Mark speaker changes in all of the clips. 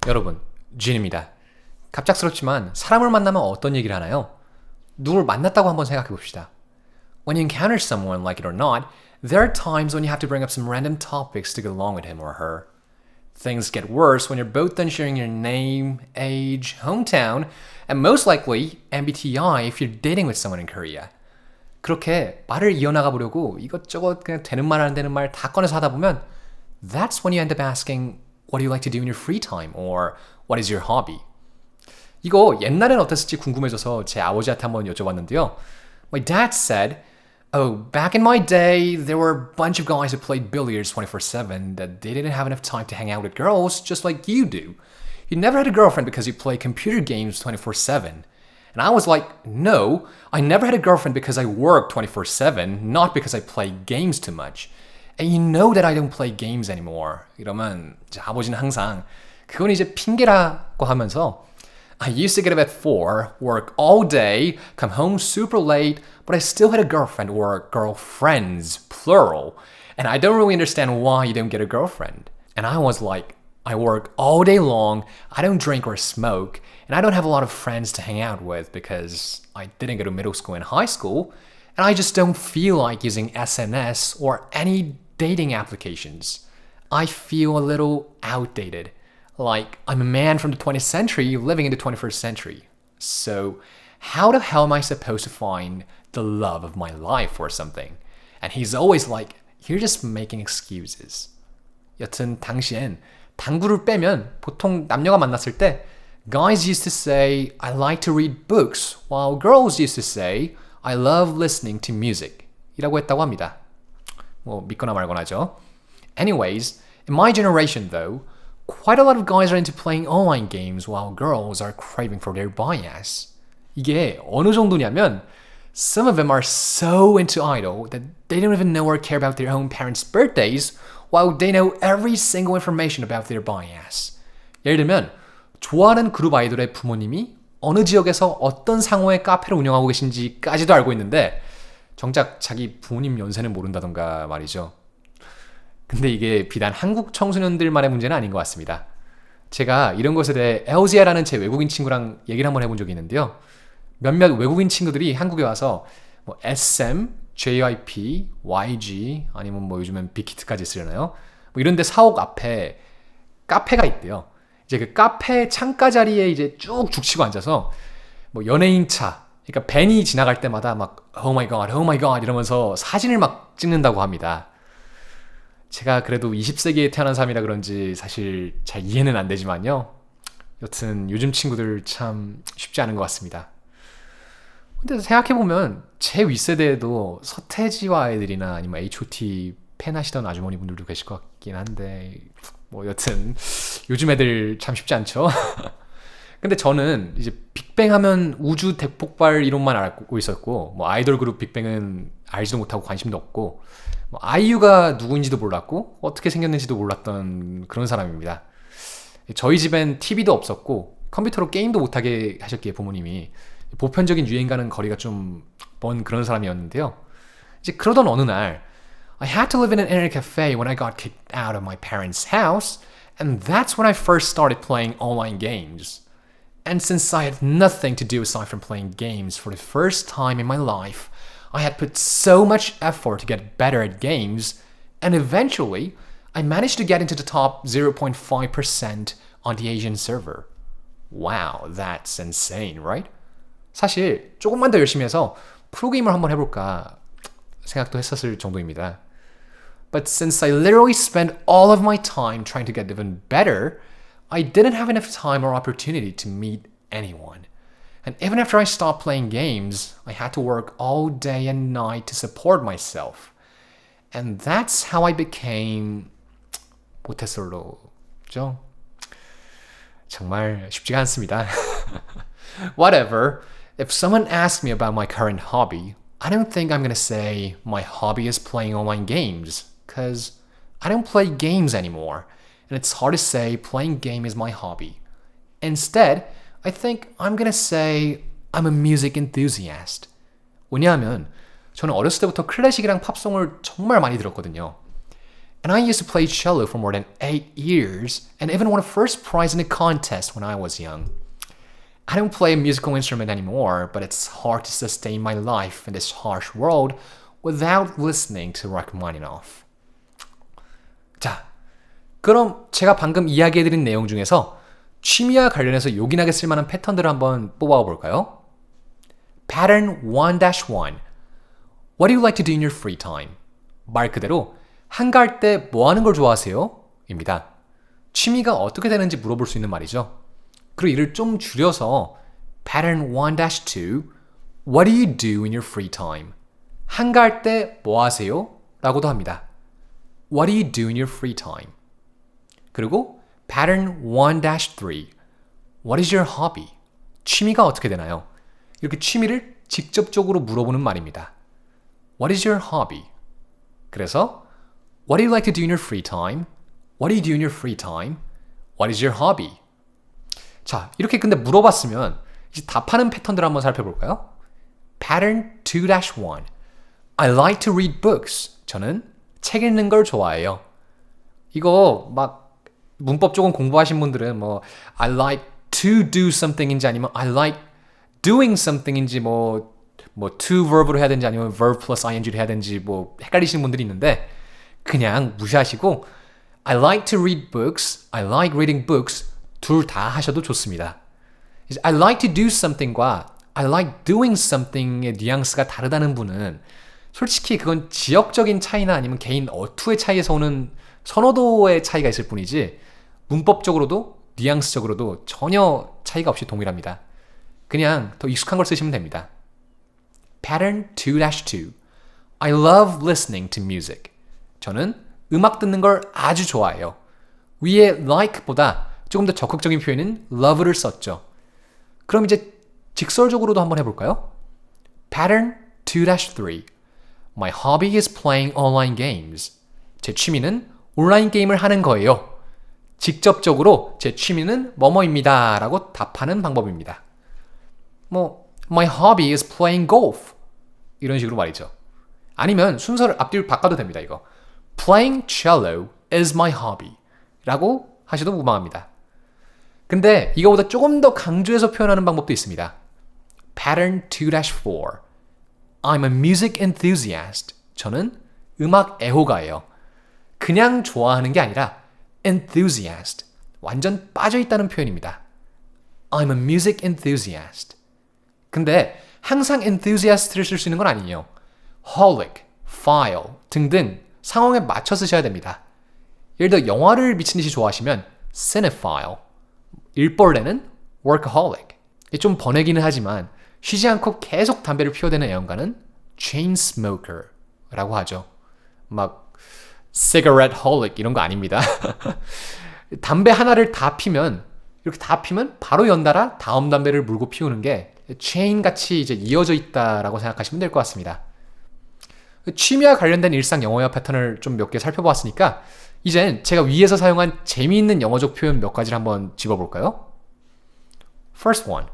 Speaker 1: 여러분, 진입니다. 갑작스럽지만 사람을 만나면 어떤 얘기를 하나요? 누굴 만났다고 한번 생각해 봅시다. When you encounter someone, like it or not, there are times when you have to bring up some random topics to get along with him or her. Things get worse when you're both done sharing your name, age, hometown, and most likely MBTI if you're dating with someone in Korea. 그렇게 말을 이어나가 보려고 이것저것 그냥 되는 말 안 되는 말 다 꺼내서 하다 보면 that's when you end up asking what do you like to do in your free time or what is your hobby? 이거 옛날엔 어땠을지 궁금해져서 제 아버지한테 한번 여쭤봤는데요. My dad said, oh, back in my day, there were a bunch of guys who played billiards 24/7 that they didn't have enough time to hang out with girls just like you do. You never had a girlfriend because you play computer games 24/7. And I was like, no, I never had a girlfriend because I work 24/7, not because I play games too much. And you know that I don't play games anymore. 이러면 이제 아버지는 항상 그건 이제 핑계라고 하면서 I used to get up at 4, work all day, come home super late, but I still had a girlfriend or girlfriends, plural. And I don't really understand why you don't get a girlfriend. And I was like, I work all day long, I don't drink or smoke, and I don't have a lot of friends to hang out with because I didn't go to middle school and high school, and I just don't feel like using SNS or any dating applications. I feel a little outdated. Like I'm a man from the 20th century living in the 21st century. So, how the hell am I supposed to find the love of my life or something? And he's always like, you're just making excuses. 여튼 당시엔 당구를 빼면 보통 남녀가 만났을 때 guys used to say, I like to read books, while girls used to say, I love listening to music. 이라고 했다고 합니다. 뭐 믿거나 말거나죠. Anyways, in my generation though, quite a lot of guys are into playing online games while girls are craving for their bias. 이게 어느 정도냐면 some of them are so into idol that they don't even know or care about their own parents' birthdays while they know every single information about their bias. 예를 들면 좋아하는 그룹 아이돌의 부모님이 어느 지역에서 어떤 상호의 카페를 운영하고 계신지까지도 알고 있는데 정작 자기 부모님 연세는 모른다던가 말이죠. 근데 이게 비단 한국 청소년들만의 문제는 아닌 것 같습니다. 제가 이런 것에 대해 에오지아라는 제 외국인 친구랑 얘기를 한번 해본 적이 있는데요. 몇몇 외국인 친구들이 한국에 와서 뭐 SM, JYP, YG 아니면 뭐 요즘엔 빅히트까지 쓰려나요? 뭐 이런 데 사옥 앞에 카페가 있대요. 이제 그 카페 창가 자리에 이제 쭉 죽치고 앉아서 뭐 연예인 차, 그러니까 벤이 지나갈 때마다 막 Oh my god, oh my god 이러면서 사진을 막 찍는다고 합니다. 제가 그래도 20세기에 태어난 사람이라 그런지 사실 잘 이해는 안 되지만요. 여튼 요즘 친구들 참 쉽지 않은 것 같습니다. 근데 생각해보면 제 윗세대에도 서태지와 아이들이나 아니면 H.O.T 팬하시던 아주머니 분들도 계실 것 같긴 한데 뭐 여튼 요즘 애들 참 쉽지 않죠. 근데 저는 이제 빅뱅 하면 우주 대폭발 이론만 알고 있었고 뭐 아이돌 그룹 빅뱅은 알지도 못하고 관심도 없고 뭐 아이유가 누구인지도 몰랐고 어떻게 생겼는지도 몰랐던 그런 사람입니다. 저희 집엔 TV도 없었고 컴퓨터로 게임도 못하게 하셨기에 부모님이 보편적인 유행과는 거리가 좀 먼 그런 사람이었는데요. 이제 그러던 어느 날 I had to live in an internet cafe when I got kicked out of my parents' house, and that's when I first started playing online games. And since I had nothing to do aside from playing games for the first time in my life, I had put so much effort to get better at games, and eventually, I managed to get into the top 0.5% on the Asian server. Wow, that's insane, right? 사실 조금만 더 열심히 해서 프로게이머를 한번 해볼까 생각도 했었을 정도입니다. But since I literally spent all of my time trying to get even better, I didn't have enough time or opportunity to meet anyone. And even after I stopped playing games, I had to work all day and night to support myself. And that's how I became 모태솔로죠. 정말 쉽지가 않습니다. Whatever. If someone asks me about my current hobby, I don't think I'm gonna say my hobby is playing online games, because I don't play games anymore, and it's hard to say playing game is my hobby. Instead, I think I'm gonna say I'm a music enthusiast. 왜냐하면 저는 어렸을 때부터 클래식이랑 팝송을 정말 많이 들었거든요. And I used to play cello for more than 8 years and even won a first prize in a contest when I was young. I don't play a musical instrument anymore, but it's hard to sustain my life in this harsh world without listening to Rachmaninoff. 자, 그럼 제가 방금 이야기해드린 내용 중에서 취미와 관련해서 요긴하게 쓸만한 패턴들을 한번 뽑아와 볼까요? Pattern 1-1. What do you like to do in your free time? 말 그대로 한가할 때 뭐 하는 걸 좋아하세요? 입니다. 취미가 어떻게 되는지 물어볼 수 있는 말이죠. 그리고 이를 좀 줄여서 Pattern 1-2. What do you do in your free time? 한가할 때 뭐 하세요? 라고도 합니다. What do you do in your free time? 그리고 Pattern 1-3. What is your hobby? 취미가 어떻게 되나요? 이렇게 취미를 직접적으로 물어보는 말입니다. What is your hobby? 그래서 What do you like to do in your free time? What do you do in your free time? What is your hobby? 자, 이렇게 근데 물어봤으면 이제 답하는 패턴들을 한번 살펴볼까요? Pattern 2-1. I like to read books. 저는 책 읽는 걸 좋아해요. 이거 막 문법 조금 공부하신 분들은 뭐 I like to do something인지 아니면 I like doing something인지 뭐 to verb로 해야 되는지 아니면 verb plus ing로 해야 되는지 뭐 헷갈리시는 분들이 있는데 그냥 무시하시고 I like to read books, I like reading books 둘 다 하셔도 좋습니다. I like to do something과 I like doing something의 뉘앙스가 다르다는 분은 솔직히 그건 지역적인 차이나 아니면 개인 어투의 차이에서 오는 선호도의 차이가 있을 뿐이지 문법적으로도 뉘앙스적으로도 전혀 차이가 없이 동일합니다. 그냥 더 익숙한 걸 쓰시면 됩니다. Pattern 2-2. I love listening to music. 저는 음악 듣는 걸 아주 좋아해요. 위에 like보다 조금 더 적극적인 표현인 love를 썼죠. 그럼 이제 직설적으로도 한번 해볼까요? Pattern 2-3. My hobby is playing online games. 제 취미는 온라인 게임을 하는 거예요. 직접적으로 제 취미는 뭐뭐입니다 라고 답하는 방법입니다. My hobby is playing golf. 이런 식으로 말이죠. 아니면 순서를 앞뒤를 바꿔도 됩니다, 이거. Playing cello is my hobby. 라고 하셔도 무방합니다. 근데 이거보다 조금 더 강조해서 표현하는 방법도 있습니다. Pattern 2-4. I'm a music enthusiast. 저는 음악 애호가예요. 그냥 좋아하는 게 아니라 enthusiast. 완전 빠져있다는 표현입니다. I'm a music enthusiast. 근데 항상 enthusiast를 쓸 수 있는 건 아니에요. holic, file 등등 상황에 맞춰 쓰셔야 됩니다. 예를 들어 영화를 미친 듯이 좋아하시면 cinephile, 일벌레는 workaholic. 좀 번외기는 하지만 쉬지 않고 계속 담배를 피워대는 애연가는 chain smoker라고 하죠. 막 cigarette holic 이런 거 아닙니다. 담배 하나를 다 피면 이렇게 다 피면 바로 연달아 다음 담배를 물고 피우는 게 체인 같이 이제 이어져 있다라고 생각하시면 될 것 같습니다. 취미와 관련된 일상 영어화 패턴을 좀 몇 개 살펴보았으니까 이젠 제가 위에서 사용한 재미있는 영어적 표현 몇 가지를 한번 집어볼까요? First one.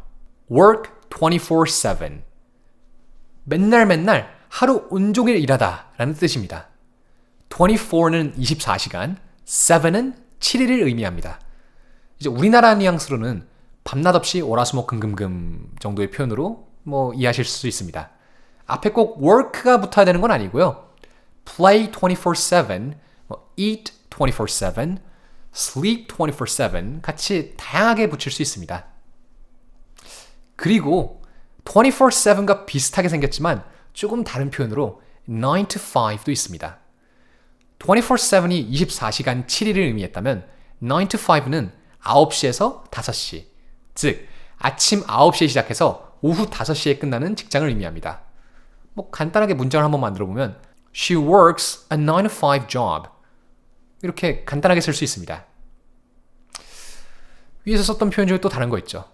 Speaker 1: Work 24/7. 맨날 하루 온종일 일하다 라는 뜻입니다. 24는 24시간, 7은 7일을 의미합니다. 이제 우리나라 뉘앙스로는 밤낮 없이 월화수목금금금 정도의 표현으로 뭐 이해하실 수 있습니다. 앞에 꼭 work가 붙어야 되는 건 아니고요. play 24/7, eat 24/7, sleep 24/7 같이 다양하게 붙일 수 있습니다. 그리고 24/7과 비슷하게 생겼지만 조금 다른 표현으로 9 to 5도 있습니다. 24/7이 24시간 7일을 의미했다면 9 to 5는 9시에서 5시, 즉 아침 9시에 시작해서 오후 5시에 끝나는 직장을 의미합니다. 뭐 간단하게 문장을 한번 만들어 보면 She works a 9 to 5 job. 이렇게 간단하게 쓸 수 있습니다. 위에서 썼던 표현 중에 또 다른 거 있죠.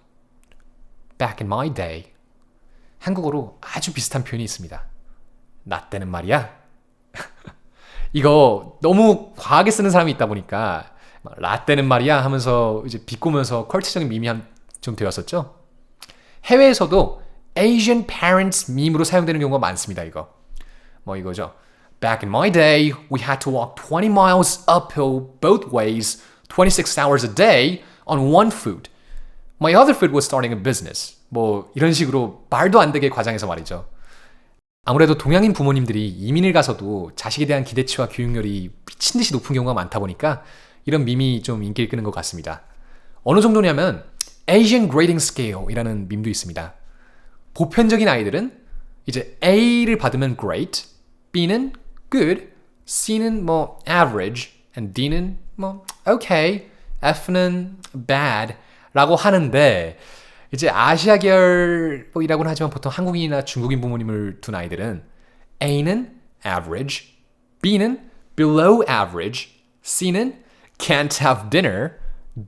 Speaker 1: Back in my day. 한국어로 아주 비슷한 표현이 있습니다. 나 때는 말이야. 이거 너무 과하게 쓰는 사람이 있다 보니까 나 때는 말이야 하면서 이제 비꼬면서 컬트적인 밈이 좀 되었었죠. 해외에서도 Asian parents 밈으로 사용되는 경우가 많습니다. 이거 뭐 이거죠. Back in my day, we had to walk 20 miles uphill both ways, 26 hours a day on one foot. My other foot was starting a business. 뭐 이런 식으로 말도 안 되게 과장해서 말이죠. 아무래도 동양인 부모님들이 이민을 가서도 자식에 대한 기대치와 교육열이 미친 듯이 높은 경우가 많다 보니까 이런 밈이 좀 인기를 끄는 것 같습니다. 어느 정도냐면 Asian Grading Scale이라는 밈도 있습니다. 보편적인 아이들은 이제 A를 받으면 great, B는 good, C는 뭐 average, and D는 뭐 okay, F는 bad 라고 하는데 이제 아시아 계열이라고는 하지만 보통 한국인이나 중국인 부모님을 둔 아이들은 A는 average, B는 below average, C는 can't have dinner,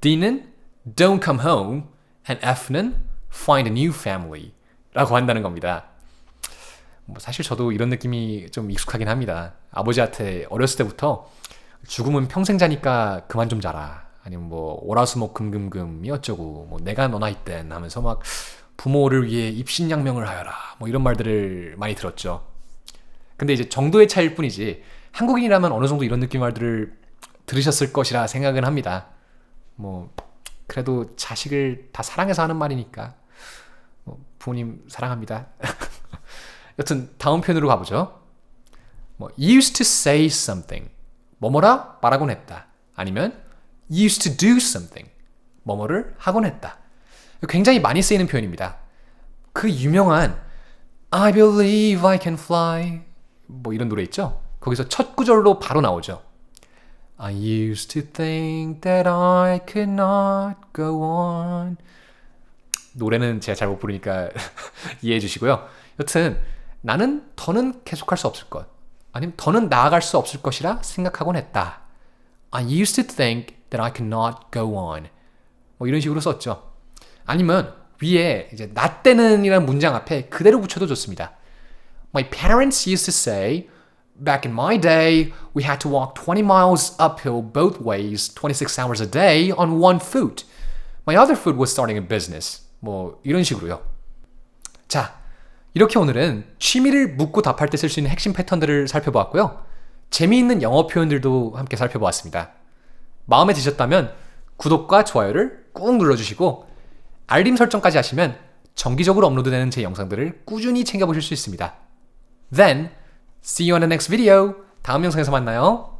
Speaker 1: D는 don't come home, and F는 find a new family 라고 한다는 겁니다. 뭐 사실 저도 이런 느낌이 좀 익숙하긴 합니다. 아버지한테 어렸을 때부터 죽으면 평생 자니까 그만 좀 자라. 아니면 뭐 월화수목 금금금이 어쩌고 뭐 내가 너나 있땐 하면서 막 부모를 위해 입신양명을 하여라 뭐 이런 말들을 많이 들었죠. 근데 이제 정도의 차이일 뿐이지 한국인이라면 어느 정도 이런 느낌 말들을 들으셨을 것이라 생각은 합니다. 뭐 그래도 자식을 다 사랑해서 하는 말이니까 뭐 부모님 사랑합니다. 여튼 다음 편으로 가보죠. 뭐 used to say something 뭐뭐라 말하곤 했다. 아니면 used to do something 뭐뭐를 하곤 했다. 굉장히 많이 쓰이는 표현입니다. 그 유명한 I believe I can fly 뭐 이런 노래 있죠? 거기서 첫 구절로 바로 나오죠. I used to think that I could not go on. 노래는 제가 잘 못 부르니까 이해해 주시고요. 여튼 나는 더는 계속할 수 없을 것 아니면 더는 나아갈 수 없을 것이라 생각하곤 했다. I used to think that I could not go on. 뭐 이런 식으로 썼죠. 아니면 위에 이제 나 때는 이라는 문장 앞에 그대로 붙여도 좋습니다. My parents used to say Back in my day, we had to walk 20 miles uphill both ways, 26 hours a day on one foot. My other foot was starting a business. 뭐 이런 식으로요. 자, 이렇게 오늘은 취미를 묻고 답할 때 쓸 수 있는 핵심 패턴들을 살펴보았고요. 재미있는 영어 표현들도 함께 살펴보았습니다. 마음에 드셨다면 구독과 좋아요를 꾹 눌러주시고 알림 설정까지 하시면 정기적으로 업로드되는 제 영상들을 꾸준히 챙겨보실 수 있습니다. Then, see you on the next video. 다음 영상에서 만나요.